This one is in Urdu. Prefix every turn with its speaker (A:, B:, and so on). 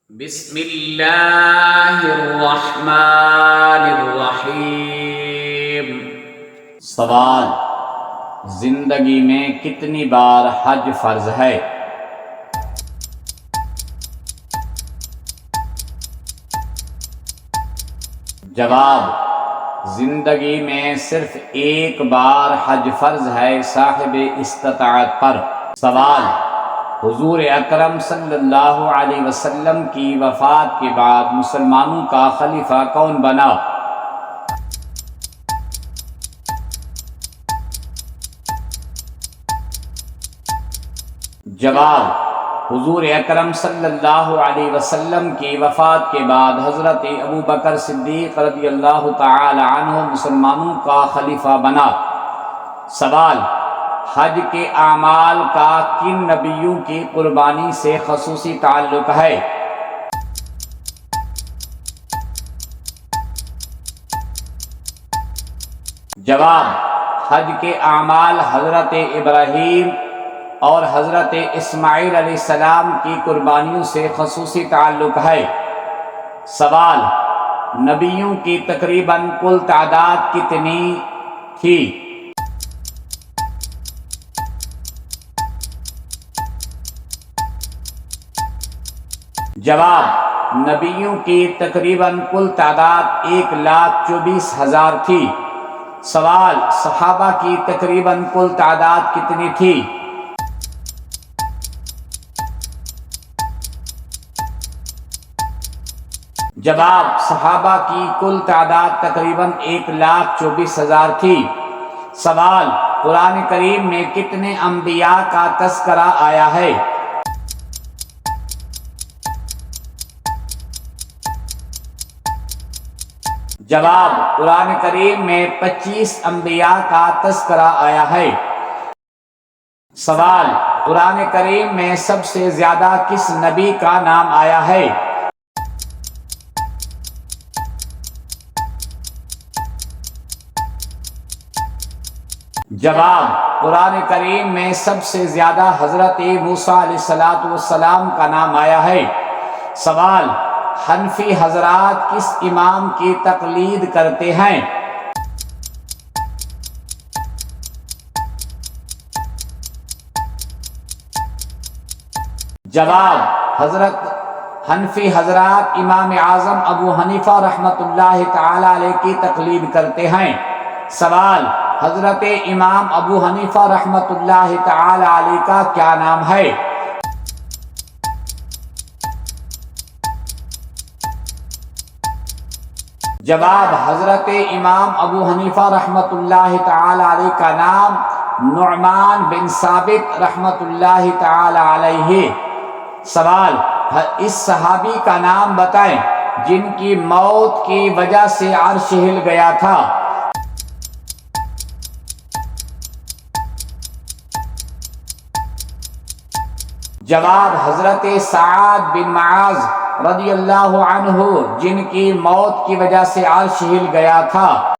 A: بسم اللہ الرحمن الرحیم۔
B: سوال: زندگی میں کتنی بار حج فرض ہے؟ جواب: زندگی میں صرف ایک بار حج فرض ہے صاحب استطاعت پر۔ سوال: حضور اکرم صلی اللہ علیہ وسلم کی وفات کے بعد مسلمانوں کا خلیفہ کون بنا؟ جواب: حضور اکرم صلی اللہ علیہ وسلم کی وفات کے بعد حضرت ابوبکر صدیق رضی اللہ تعالی عنہ مسلمانوں کا خلیفہ بنا۔ سوال: حج کے اعمال کا کن نبیوں کی قربانی سے خصوصی تعلق ہے؟ جواب: حج کے اعمال حضرت ابراہیم اور حضرت اسماعیل علیہ السلام کی قربانیوں سے خصوصی تعلق ہے۔ سوال: نبیوں کی تقریباً کل تعداد کتنی تھی؟ جواب: نبیوں کی تقریباً کل تعداد 1,24,000 تھی۔ سوال: صحابہ کی تقریباً کل تعداد کتنی تھی؟ جواب: صحابہ کی کل تعداد تقریباً 1,24,000 تھی۔ سوال: قرآن کریم میں کتنے انبیاء کا تذکرہ آیا ہے؟ جواب: قرآن کریم میں 25 انبیاء کا تذکرہ آیا ہے۔ سوال: قرآن کریم میں سب سے زیادہ کس نبی کا نام آیا ہے؟ جواب: قرآن کریم میں سب سے زیادہ حضرت موسیٰ علیہ السلام کا نام آیا ہے۔ سوال: حنفی حضرات کس امام کی تقلید کرتے ہیں؟ جواب: حضرت حنفی حضرات امام اعظم ابو حنیفہ رحمۃ اللہ تعالی علیہ کی تقلید کرتے ہیں۔ سوال: حضرت امام ابو حنیفہ رحمۃ اللہ تعالی علیہ کا کیا نام ہے؟ جواب: حضرت امام ابو حنیفہ رحمۃ اللہ تعالی علیہ کا نام نعمان بن ثابت رحمۃ اللہ تعالی علیہ۔ سوال: اس صحابی کا نام بتائیں جن کی موت کی وجہ سے عرش ہل گیا تھا۔ جواب: حضرت سعد بن معاذ رضی اللہ عنہ جن کی موت کی وجہ سے عرش ہل گیا تھا۔